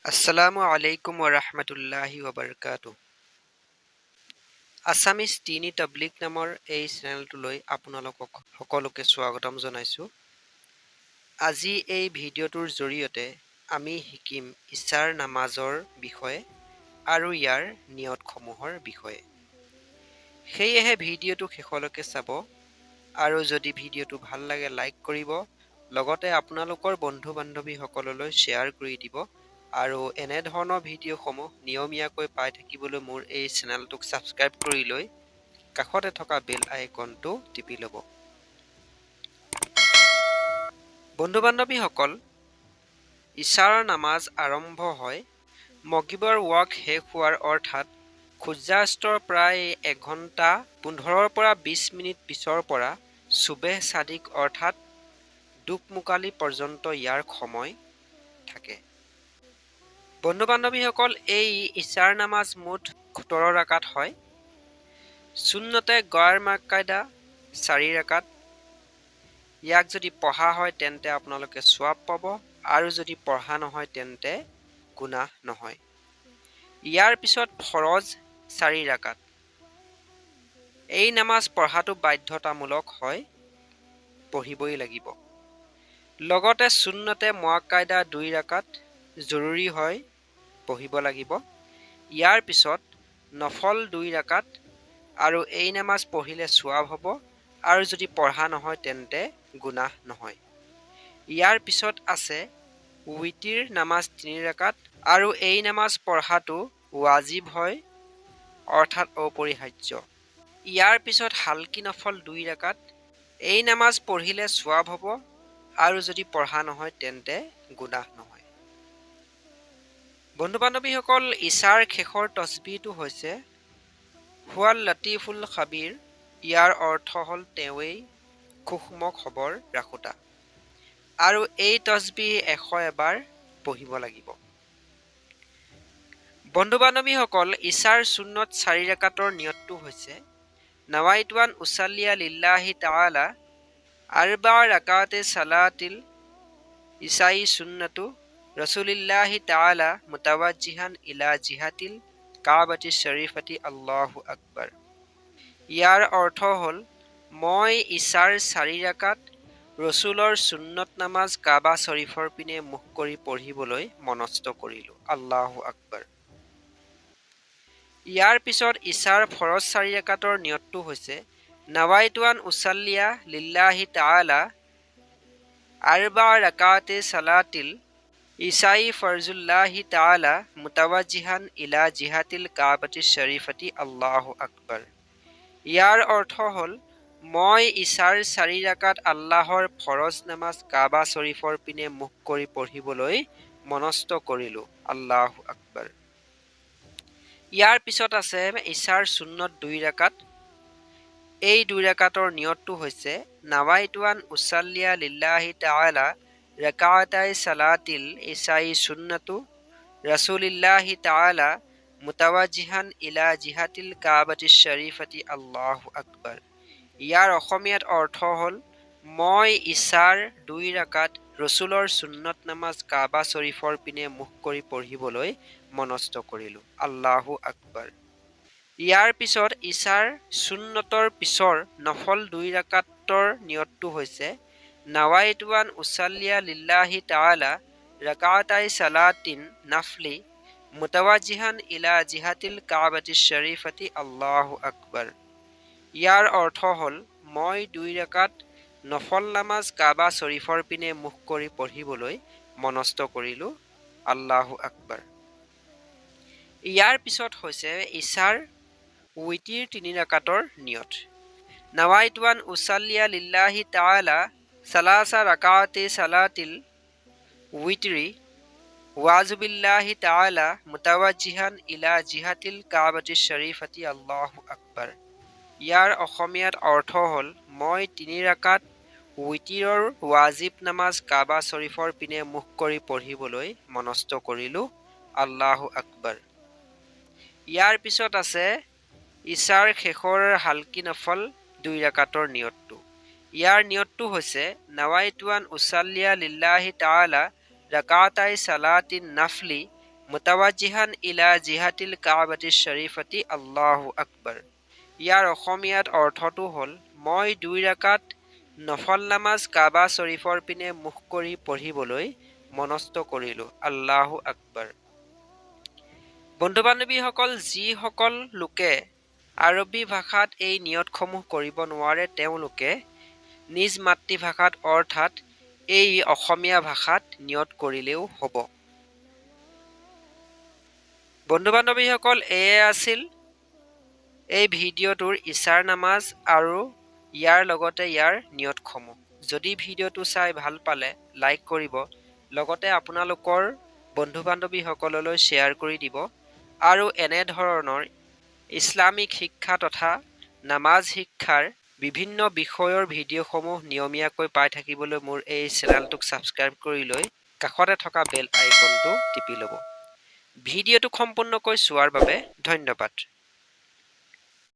আসসালামু আলাইকুম ওয়া ৰাহমাতুল্লাহি ওয়া বাৰাকাতুহু। আছামিজ দিনী তাবলিগ নামৰ এই চেনেলটোলৈ আপোনালোকক সকলোকে স্বাগতম জনাইছোঁ। আজি এই ভিডিঅ'টোৰ জৰিয়তে আমি শিকিম ইশাৰ নামাজৰ বিষয়ে আৰু ইয়াৰ নিয়তসমূহৰ বিষয়ে। সেয়েহে ভিডিঅ'টো শেষলৈকে চাব আৰু যদি ভিডিঅ'টো ভাল লাগে লাইক কৰিব, লগতে আপোনালোকৰ বন্ধু-বান্ধৱীসকললৈ শ্বেয়াৰ কৰি দিব আৰু এনে ধৰণৰ ভিডিঅ'সমূহ নিয়মীয়াকৈ পাই থাকিবলৈ মোৰ এই চেনেলটোক ছাবস্ক্ৰাইব কৰি লৈ কাষতে থকা বেল আইকনটো টিপি ল'ব। বন্ধু-বান্ধৱীসকল, ইশাৰ নামাজ আৰম্ভ হয় মগৰিবৰ ৱাক শেষ হোৱাৰ অৰ্থাৎ সূৰ্যাস্তৰ প্ৰায় 1 ঘণ্টা 15 পৰা 20 মিনিট পিছৰ পৰা সুবেহ চাদিক অৰ্থাৎ দুকমুকালি পৰ্যন্ত ইয়াৰ সময় থাকে। বন্ধু-বান্ধৱীসকল, এই ইশাৰ নামাজ মুঠ 17 ৰাকাত হয়। সুন্নতে গয়ৰ মাকাইদা 4 ৰাকাত। ইয়াক যদি পঢ়া হয় তেন্তে আপোনালোকে সওৱাব পাব আৰু যদি পঢ়া নহয় তেন্তে গুনাহ নহয়। ইয়াৰ পিছত ফৰজ 4 ৰাকাত। এই নামাজ পঢ়াটো বাধ্যতামূলক হয়, পঢ়িবই লাগিব। লগতে সুন্নতে মুআক্কাদা 2 ৰাকাত জৰুৰী হয়, পঢ়িব লাগিব। ইয়াৰ পিছত নফল 2 ৰাকাত আৰু এই নামাজ পঢ়িলে সওৱাব হ'ব আৰু যদি পঢ়া নহয় তেন্তে গুনাহ নহয়। ইয়াৰ পিছত আছে উইতিৰ নামাজ 3 ৰাকাত আৰু এই নামাজ পঢ়াটো ৱাজিব হয়, অৰ্থাৎ অপৰিহাৰ্য। ইয়াৰ পিছত হালকি নফল 2 ৰাকাত। এই নামাজ পঢ়িলে সওৱাব হ'ব আৰু যদি পঢ়া নহয় তেন্তে গুনাহ নহয়। বন্ধু-বান্ধৱীসকল, ইশাৰ শেষৰ তসবিহটো হৈছে হুৱাল লতীফুল খাবীৰ। ইয়াৰ অৰ্থ হ'ল তেওঁৱেই সূক্ষ্ম খবৰ ৰাখোতা আৰু এই তসবিহ 100 এবাৰ পঢ়িব লাগিব। বন্ধু-বান্ধৱীসকল, ইশাৰ সুন্নত 4 ৰাকাতৰ নিয়তটো হৈছে নাৱাইতু আন উছাল্লিয়া লিল্লাহি তাআলা আৰবা ৰাকাতে সালাতিল ইশাই সুন্নতু ৰাসূলিল্লাহি তাআলা মুতাৱাজ্জিহান ইলা জিহাতিল কাবাতি শৰীফাতি আল্লাহু আকবাৰ। ইয়াৰ অৰ্থ হ'ল মই ইশাৰ 4 ৰাকাত ৰসূলৰ সুন্নত নামাজ কাবা শৰীফৰ পিনে মুখ কৰি পঢ়িবলৈ মনস্থ কৰিলোঁ। আল্লাহু আকবাৰ। ইয়াৰ পিছত ইশাৰ ফৰজ 4 ৰাকাতৰ নিয়তটো হৈছে নাৱাইতু আন উছাল্লিয়া লিল্লাহি তাআলা আৰবা ৰাকাতে সালাতিল ইশাই ফৰজুল্লাহি তাআলা মুতাৱাজ্জিহান ইলা জিহাতিল কাবাতি শৰীফাতি আল্লাহু আকবাৰ। ইয়াৰ অৰ্থ হ'ল মই ইশাৰ 4 ৰাকাত আল্লাহৰ ফৰজ নামাজ কাবা শৰীফৰ পিনে মুখ কৰি পঢ়িবলৈ মনস্থ কৰিলোঁ। আল্লাহু আকবাৰ। ইয়াৰ পিছত আছে ইশাৰ সুন্নত 2 ৰাকাত। এই 2 ৰাকাতৰ নিয়তটো হৈছে নাৱাইতু আন উছাল্লিয়া লিল্লাহি তাআলা ৰাকাতাই সালাতিল ইশাই সুন্নতু ৰাসূলিল্লাহি তাআলা মুতাৱাজ্জিহান ইলা জিহাতিল কাবাতি শৰীফাতি আল্লাহু আকবাৰ। ইয়াৰ অসমীয়াত অৰ্থ হ'ল মই ইশাৰ 2 ৰাকাত ৰসূলৰ সুন্নত নামাজ কাবা শৰীফৰ পিনে মুখ কৰি পঢ়িবলৈ মনস্থ কৰিলোঁ। আল্লাহু আকবাৰ। ইয়াৰ পিছত ইশাৰ সুন্নতৰ পিছৰ নফল 2 ৰাকাতৰ নিয়তটো হৈছে নাৱাইতু আন উছাল্লিয়া লিল্লাহি তাআলা ৰাকাতাই সালাতিন নাফলি মুতাৱাজ্জিহান ইলা জিহাতিল কাবাতি শৰীফাতি আল্লাহু আকবাৰ। ইয়াৰ অৰ্থ হ'ল মই 2 ৰাকাত নফল নামাজ কাবা শৰীফৰ পিনে মুখ কৰি পঢ়িবলৈ মনস্থ কৰিলোঁ। আল্লাহু আকবাৰ। ইয়াৰ পিছত হৈছে ইশাৰ উইতিৰ 3 ৰাকাতৰ নিয়ত নাৱাইতু আন উছাল্লিয়া লিল্লাহি তাআলা সালাসা ৰাকাতে সালাতিল উইতৰি ওয়াজুবিল্লাহি তাআলা মুতাৱাজ্জিহান ইলা জিহাতিল কাবাতি শৰীফাতি আল্লাহু আকবাৰ। ইয়াৰ অসমীয়াত অৰ্থ হ'ল মই 3 ৰাকাত উইতিৰৰ ৱাজিব নামাজ কাবা শৰীফৰ পিনে মুখ কৰি পঢ়িবলৈ মনস্থ কৰিলোঁ। আল্লাহু আকবাৰ। ইয়াৰ পিছত আছে ইশাৰ শেষৰ হালকি নফল 2 ৰাকাতৰ নিয়তটো। ইয়াৰ নিয়তটো হৈছে নাৱাইতু আন উছাল্লিয়া লিল্লাহি তাআলা ৰাকাতাই সালাতিন নাফলি মুতাৱাজ্জিহান ইলা জিহাতিল কাবাতিশ শৰীফাতি আল্লাহু আকবৰ। ইয়াৰ অসমীয়াত অৰ্থটো হ'ল মই 2 ৰাকাত নফল নামাজ কাবা শৰীফৰ পিনে মুখ কৰি পঢ়িবলৈ মনস্থ কৰিলোঁ। আল্লাহু আকবৰ। বন্ধু বান্ধৱীসকল, যিসকল লোকে আৰবী ভাষাত এই নিয়তসমূহ কৰিব নোৱাৰে তেওঁলোকে নিজ মাতৃভাষাত অৰ্থাৎ এই অসমীয়া ভাষাত নিয়ত কৰিলেও হ'ব। বন্ধু বান্ধৱীসকল, এয়ে আছিল এই ভিডিঅ'টোৰ ইছাৰ নামাজ আৰু ইয়াৰ লগতে ইয়াৰ নিয়তসমূহ। যদি ভিডিঅ'টো চাই ভাল পালে লাইক কৰিব, লগতে আপোনালোকৰ বন্ধু বান্ধৱীসকললৈ শ্বেয়াৰ কৰি দিব আৰু এনেধৰণৰ ইছলামিক শিক্ষা তথা নামাজ শিক্ষাৰ বিভিন্ন বিষয়ৰ ভিডিঅ'সমূহ নিয়মীয়াকৈ পাই থাকিবলৈ মোৰ এই চেনেলটোক ছাবস্ক্ৰাইব কৰি লৈ কাষতে থকা বেল আইকনটো টিপি ল'ব। ভিডিঅ'টো সম্পূৰ্ণকৈ চোৱাৰ বাবে ধন্যবাদ।